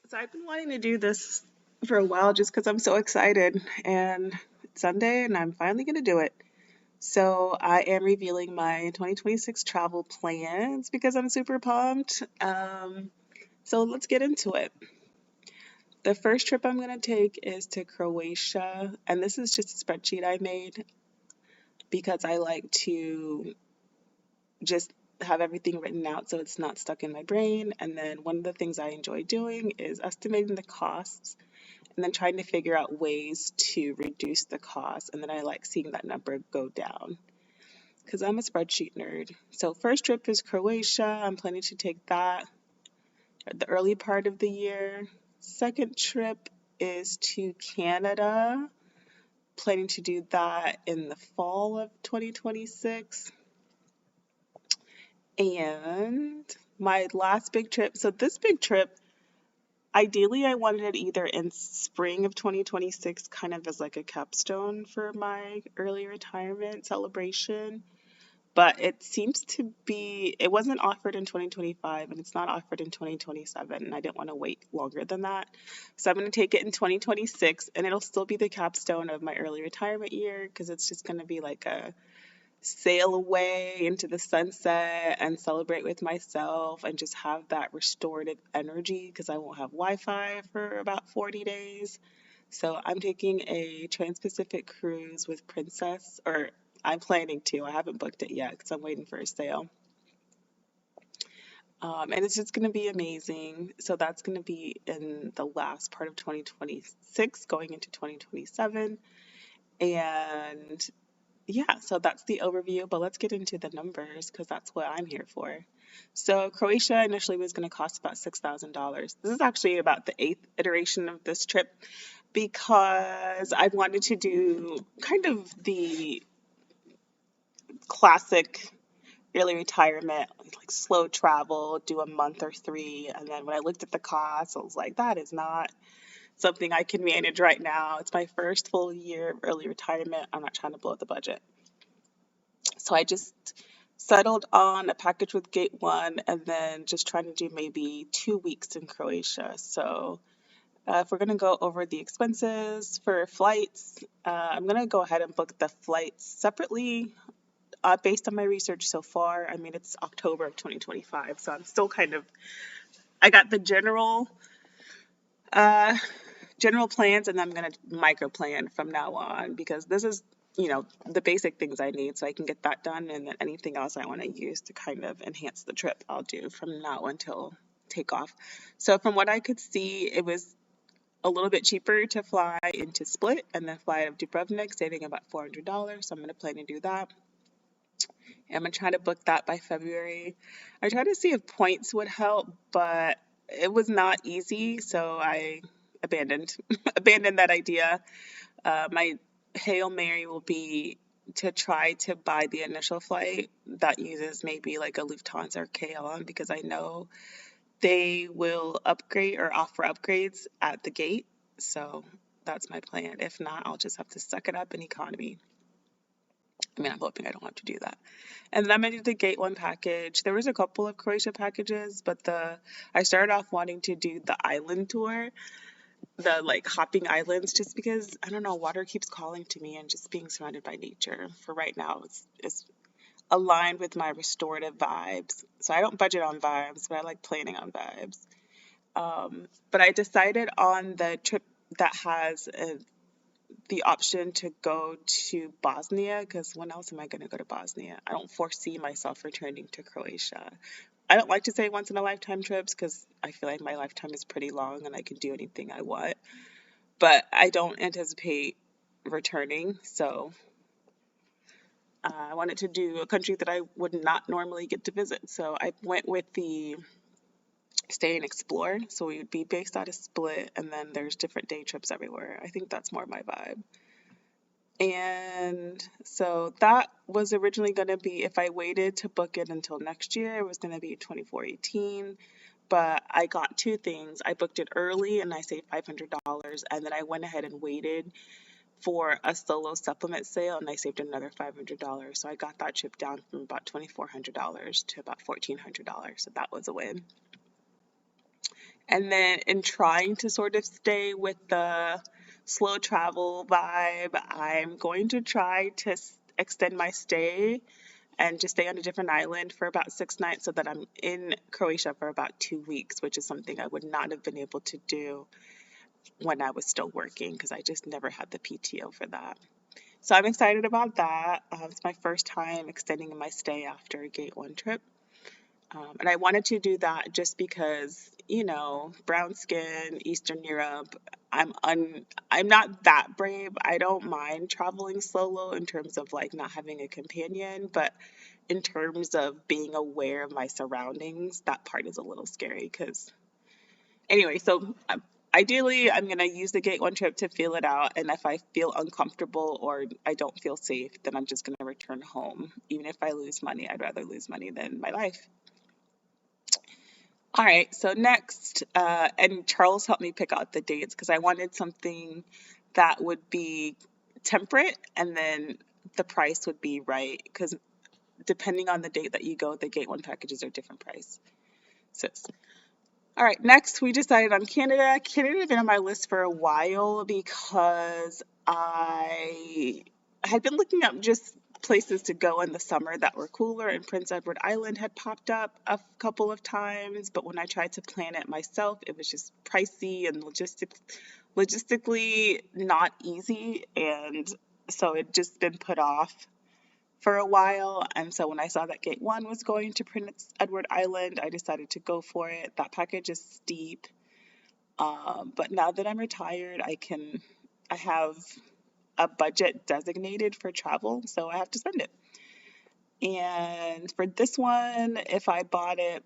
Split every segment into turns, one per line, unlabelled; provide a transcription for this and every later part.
So I've been wanting to do this for a while just because I'm so excited. And it's Sunday and I'm finally going to do it. So I am revealing my 2026 travel plans because I'm super pumped. So let's get into it. The first trip I'm going to take is to Croatia. And this is just a spreadsheet I made because I like to just have everything written out so it's not stuck in my brain. And then one of the things I enjoy doing is estimating the costs and then trying to figure out ways to reduce the cost. And then I like seeing that number go down because I'm a spreadsheet nerd. So, first trip is Croatia. I'm planning to take that at the early part of the year. Second trip is to Canada. Planning to do that in the fall of 2026. And my last big trip, so this big trip, ideally, I wanted it either in spring of 2026, kind of as like a capstone for my early retirement celebration. But it seems to be, it wasn't offered in 2025 and it's not offered in 2027. And I didn't want to wait longer than that. So I'm going to take it in 2026 and it'll still be the capstone of my early retirement year because it's just going to be like a sail away into the sunset and celebrate with myself and just have that restorative energy because I won't have Wi Fi for about 40 days. So I'm taking a Trans Pacific cruise with Princess, or I'm planning to. I haven't booked it yet because I'm waiting for a sale. And it's just going to be amazing. So that's going to be in the last part of 2026, going into 2027. And yeah, so that's the overview, but let's get into the numbers because that's what I'm here for. So, Croatia initially was going to cost about $6,000. This is actually about the eighth iteration of this trip because I wanted to do kind of the classic early retirement, like slow travel, do a month or three. And then when I looked at the cost, I was like, that is not something I can manage right now. It's my first full year of early retirement. I'm not trying to blow the budget. So I just settled on a package with Gate One and then just trying to do maybe 2 weeks in Croatia. So if we're going to go over the expenses for flights, I'm going to go ahead and book the flights separately based on my research so far. I mean, it's October of 2025, so I'm still kind of, I got the uh, general plans and I'm going to micro plan from now on because this is, the basic things I need so I can get that done. And then anything else I want to use to kind of enhance the trip, I'll do from now until takeoff. So, from what I could see, it was a little bit cheaper to fly into Split and then fly out of Dubrovnik, saving about $400. So, I'm going to plan to do that. I'm going to try to book that by February. I tried to see if points would help, but it was not easy. So, I abandoned abandoned that idea. My Hail Mary will be to try to buy the initial flight that uses maybe like a Lufthansa or KLM because I know they will upgrade or offer upgrades at the gate. So that's my plan. If not, I'll just have to suck it up in economy. I mean, I'm hoping I don't have to do that. And then I'm going to do the Gate 1 package. There was a couple of Croatia packages, but I started off wanting to do the island tour, the like hopping islands, just because I don't know, water keeps calling to me and just being surrounded by nature for right now it's aligned with my restorative vibes. So I don't budget on vibes, but I like planning on vibes. But I decided on the trip that has the option to go to Bosnia because when else am I going to go to Bosnia? I don't foresee myself returning to Croatia. I don't like to say once in a lifetime trips because I feel like my lifetime is pretty long and I can do anything I want. But I don't anticipate returning. So I wanted to do a country that I would not normally get to visit. So I went with the stay and explore. So we would be based out of Split, and then there's different day trips everywhere. I think that's more my vibe. And so that was originally going to be, if I waited to book it until next year, it was going to be 24/18. But I got two things. I booked it early and I saved $500. And then I went ahead and waited for a solo supplement sale and I saved another $500. So I got that trip down from about $2,400 to about $1,400. So that was a win. And then in trying to sort of stay with the slow travel vibe, I'm going to try to extend my stay and just stay on a different island for about 6 nights so that I'm in Croatia for about 2 weeks, which is something I would not have been able to do when I was still working because I just never had the PTO for that. So I'm excited about that. It's my first time extending my stay after a Gate 1 trip. And I wanted to do that just because, brown skin, Eastern Europe, I'm not that brave. I don't mind traveling solo in terms of like not having a companion, but in terms of being aware of my surroundings, that part is a little scary because anyway, so ideally I'm going to use the Gate 1 trip to feel it out, and if I feel uncomfortable or I don't feel safe, then I'm just going to return home. Even if I lose money, I'd rather lose money than my life. All right, so next, and Charles helped me pick out the dates because I wanted something that would be temperate and then the price would be right because depending on the date that you go, the Gate 1 packages are different price. So, all right, next we decided on Canada. Canada had been on my list for a while because I had been looking up just places to go in the summer that were cooler, and Prince Edward Island had popped up a couple of times, but when I tried to plan it myself, it was just pricey and logistically not easy, and so it just been put off for a while. And so when I saw that Gate 1 was going to Prince Edward Island, I decided to go for it. That package is steep. But now that I'm retired, I have a budget designated for travel, so I have to spend it. And for this one, if I bought it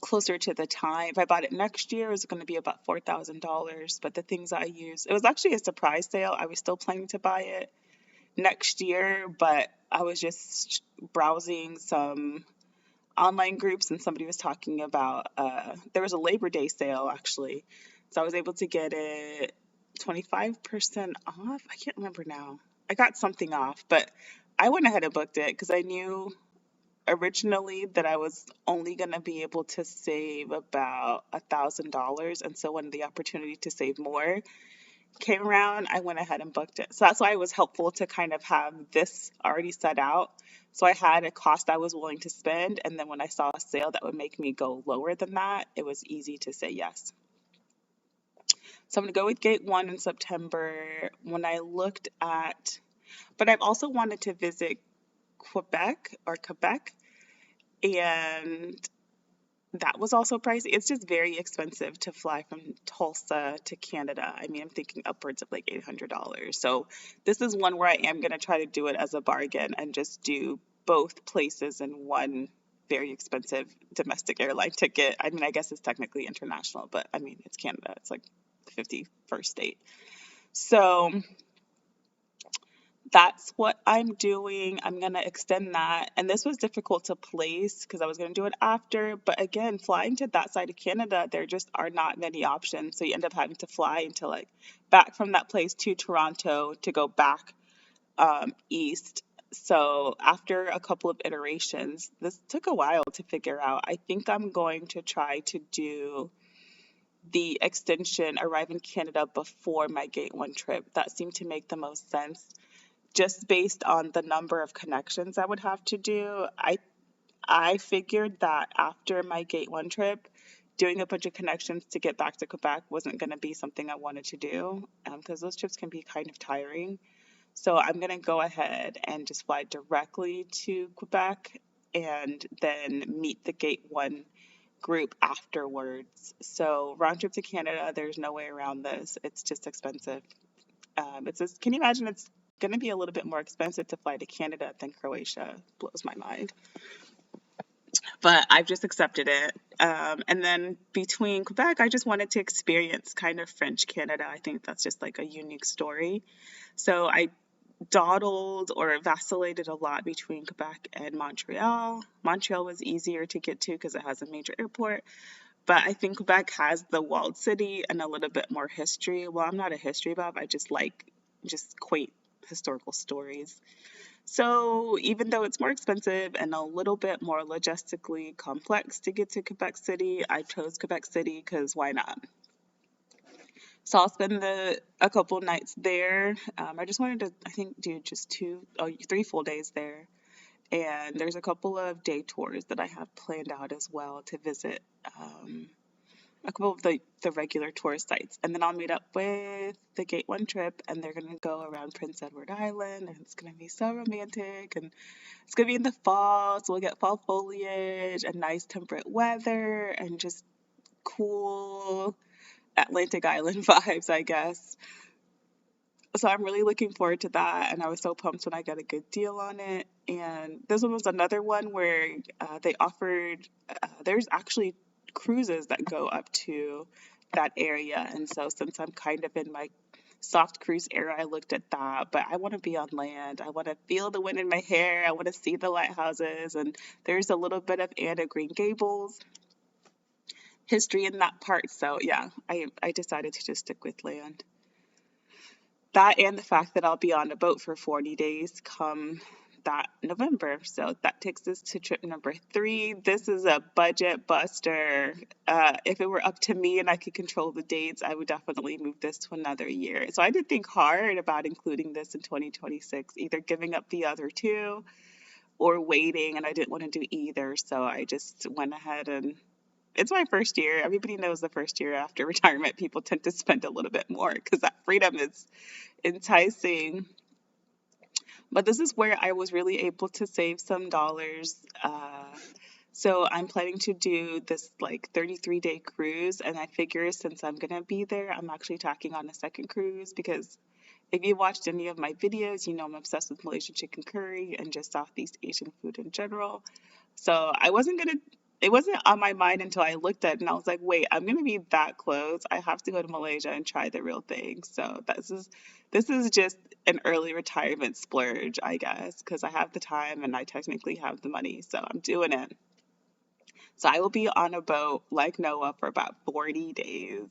closer to the time, if I bought it next year, it was going to be about $4,000. But the things I used, it was actually a surprise sale. I was still planning to buy it next year, but I was just browsing some online groups and somebody was talking about there was a Labor Day sale actually. So I was able to get it 25% off. I can't remember now. I got something off, but I went ahead and booked it because I knew originally that I was only going to be able to save about $1,000. And so when the opportunity to save more came around, I went ahead and booked it. So that's why it was helpful to kind of have this already set out. So I had a cost I was willing to spend, and then when I saw a sale that would make me go lower than that, it was easy to say yes. So I'm going to go with Gate 1 in September. When I looked at, but I've also wanted to visit Quebec, and that was also pricey. It's just very expensive to fly from Tulsa to Canada. I mean, I'm thinking upwards of like $800. So this is one where I am going to try to do it as a bargain and just do both places in one very expensive domestic airline ticket. I mean, I guess it's technically international, but I mean, it's Canada. It's like the 51st state. So that's what I'm doing. I'm going to extend that. And this was difficult to place because I was going to do it after. But again, flying to that side of Canada, there just are not many options. So you end up having to fly into like back from that place to Toronto to go back east. So after a couple of iterations, this took a while to figure out. I think I'm going to try to do the extension, arrive in Canada before my Gate 1 trip. That seemed to make the most sense just based on the number of connections I would have to do. I figured that after my Gate 1 trip, doing a bunch of connections to get back to Quebec wasn't going to be something I wanted to do because those trips can be kind of tiring. So I'm going to go ahead and just fly directly to Quebec and then meet the Gate 1 group afterwards. So round trip to Canada, there's no way around this. It's just expensive. Can you imagine it's going to be a little bit more expensive to fly to Canada than Croatia? Blows my mind. But I've just accepted it. And then between Quebec, I just wanted to experience kind of French Canada. I think that's just like a unique story. So I dawdled or vacillated a lot between Quebec and Montreal. Montreal was easier to get to because it has a major airport. But I think Quebec has the walled city and a little bit more history. Well, I'm not a history buff. I just like just quaint historical stories. So even though it's more expensive and a little bit more logistically complex to get to Quebec City, I chose Quebec City because why not? So I'll spend a couple nights there. I just wanted to, I think, do just 3 full days there. And there's a couple of day tours that I have planned out as well to visit a couple of the regular tourist sites. And then I'll meet up with the Gate 1 trip, and they're going to go around Prince Edward Island, and it's going to be so romantic. And it's going to be in the fall, so we'll get fall foliage and nice temperate weather and just cool Atlantic Island vibes, I guess. So I'm really looking forward to that, and I was so pumped when I got a good deal on it. And this one was another one where they offered, there's actually cruises that go up to that area. And so since I'm kind of in my soft cruise era, I looked at that. But I want to be on land. I want to feel the wind in my hair. I want to see the lighthouses. And there's a little bit of Anne of Green Gables history in that part. So yeah, I decided to just stick with land. That and the fact that I'll be on a boat for 40 days come that November. So that takes us to trip number 3. This is a budget buster. If it were up to me and I could control the dates, I would definitely move this to another year. So I did think hard about including this in 2026, either giving up the other 2 or waiting, and I didn't want to do either. So I just went ahead and it's my first year. Everybody knows the first year after retirement, people tend to spend a little bit more because that freedom is enticing. But this is where I was really able to save some dollars. So I'm planning to do this like 33-day cruise, and I figure since I'm gonna be there, I'm actually tacking on a second cruise because if you watched any of my videos, you know I'm obsessed with Malaysian chicken curry and just Southeast Asian food in general. So it wasn't on my mind until I looked at it and I was like, wait, I'm gonna be that close. I have to go to Malaysia and try the real thing. So this is just an early retirement splurge, I guess, because I have the time and I technically have the money. So I'm doing it. So I will be on a boat like Noah for about 40 days.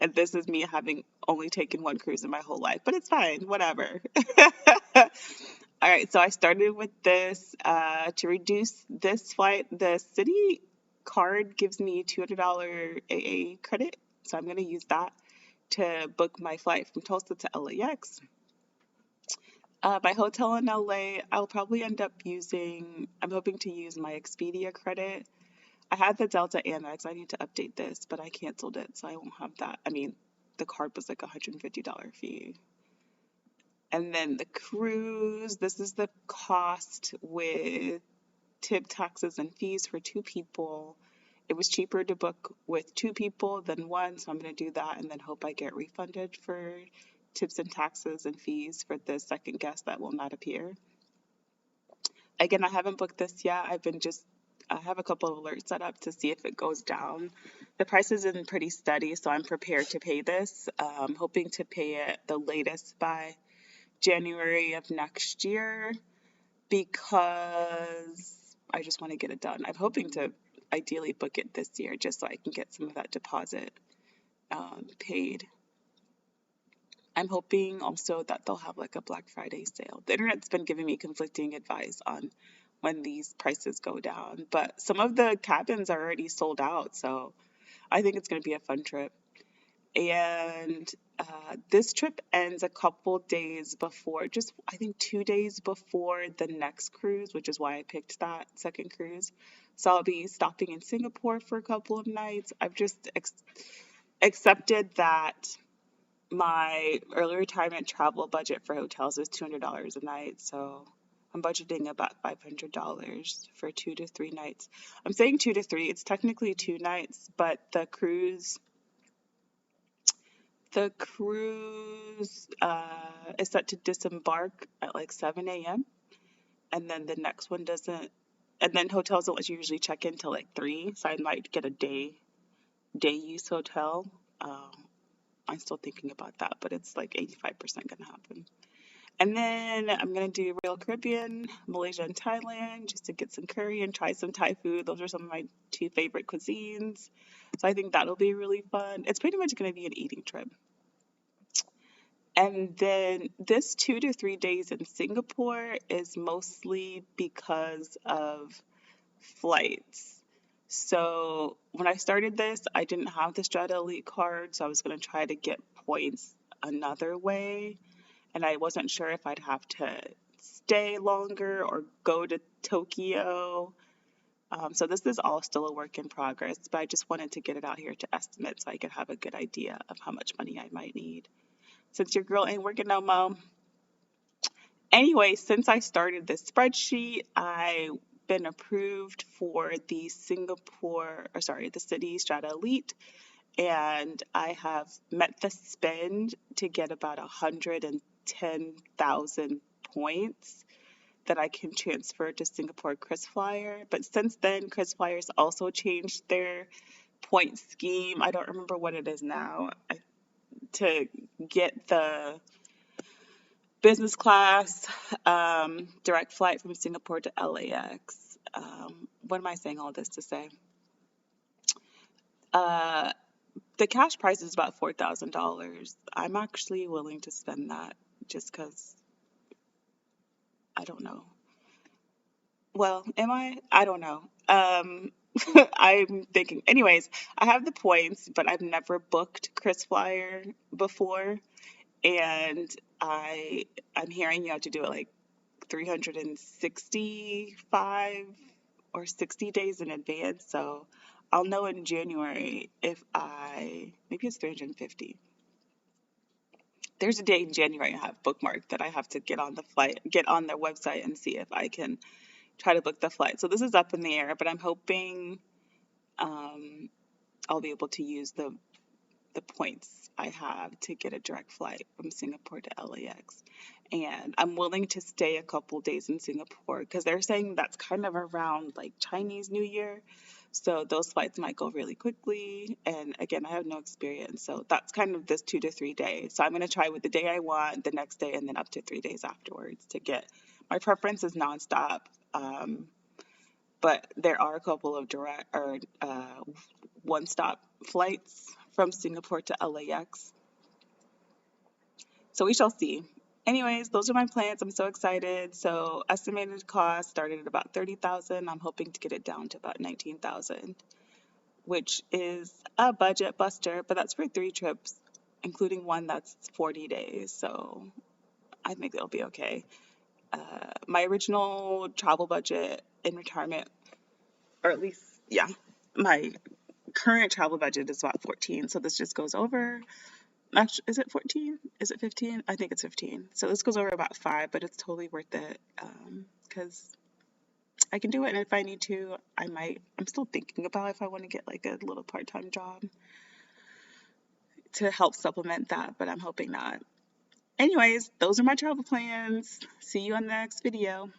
And this is me having only taken one cruise in my whole life, but it's fine, whatever. All right, so I started with this to reduce this flight. The city card gives me $200 AA credit, so I'm going to use that to book my flight from Tulsa to LAX. My hotel in LA, I'll probably end up I'm hoping to use my Expedia credit. I had the Delta Amex. I need to update this, but I canceled it, so I won't have that. I mean, the card was like a $150 fee. And then the cruise, this is the cost with tip, taxes, and fees for 2 people. It was cheaper to book with 2 people than one, so I'm going to do that and then hope I get refunded for tips and taxes and fees for the second guest that will not appear. Again, I haven't booked this yet. I have a couple of alerts set up to see if it goes down. The price is in pretty steady, so I'm prepared to pay this. Hoping to pay it the latest by January of next year because I just want to get it done. I'm hoping to ideally book it this year just so I can get some of that deposit paid. I'm hoping also that they'll have like a Black Friday sale. The internet's been giving me conflicting advice on when these prices go down, but some of the cabins are already sold out, so I think it's going to be a fun trip. And this trip ends a couple days before, just I think 2 days before the next cruise, which is why I picked that second cruise. So I'll be stopping in Singapore for a couple of nights. I've just accepted that my early retirement travel budget for hotels is $200 a night. So I'm budgeting about $500 for 2 to 3 nights. I'm saying 2 to 3. It's technically 2 nights, but the cruise is set to disembark at like 7 a.m. And then the next one doesn't, and then hotels don't let you usually check in till like 3. So I might get a day use hotel. I'm still thinking about that, but it's like 85% gonna happen. And then I'm gonna do Royal Caribbean, Malaysia, and Thailand just to get some curry and try some Thai food. Those are some of my 2 favorite cuisines. So I think that'll be really fun. It's pretty much gonna be an eating trip. And then this 2 to 3 days in Singapore is mostly because of flights. So when I started this, I didn't have the Strata Elite card, so I was going to try to get points another way. And I wasn't sure if I'd have to stay longer or go to Tokyo. So this is all still a work in progress, but I just wanted to get it out here to estimate so I could have a good idea of how much money I might need. Since your girl ain't working no more. Anyway, since I started this spreadsheet, I've been approved for the the City Strata Elite, and I have met the spend to get about 110,000 points that I can transfer to Singapore KrisFlyer. But since then, KrisFlyer's also changed their point scheme. I don't remember what it is now. To get the business class direct flight from Singapore to LAX. What am I saying all this to say? Uh, the cash price is about $4,000. I'm actually willing to spend that just because I don't know. Well, am I? I don't know. I'm thinking. Anyways, I have the points, but I've never booked KrisFlyer before, and I'm hearing you have to do it like 365 or 60 days in advance. So I'll know in January if maybe it's 350. There's a day in January I have bookmarked that I have to get on their website and see if I can try to book the flight. So this is up in the air, but I'm hoping um, I'll be able to use the points I have to get a direct flight from Singapore to LAX. And I'm willing to stay a couple days in Singapore because they're saying that's kind of around like Chinese New Year. So those flights might go really quickly. And again, I have no experience. So that's kind of this 2 to 3 days. So I'm going to try with the day I want, the next day, and then up to 3 days afterwards to get. My preference is nonstop. Um, but there are a couple of direct or one stop flights from Singapore to LAX. So we shall see. Anyways, those are my plans. I'm so excited. So estimated cost started at about 30,000. I'm hoping to get it down to about 19,000, which is a budget buster, but that's for 3 trips, including one that's 40 days. So I think it'll be okay. My original travel budget in retirement, or at least, yeah, my current travel budget is about 14. So this just goes over. Actually, is it 14? Is it 15? I think it's 15. So this goes over about 5, but it's totally worth it because I can do it. And if I need to, I might. I'm still thinking about if I want to get like a little part-time job to help supplement that, but I'm hoping not. Anyways, those are my travel plans. See you on the next video.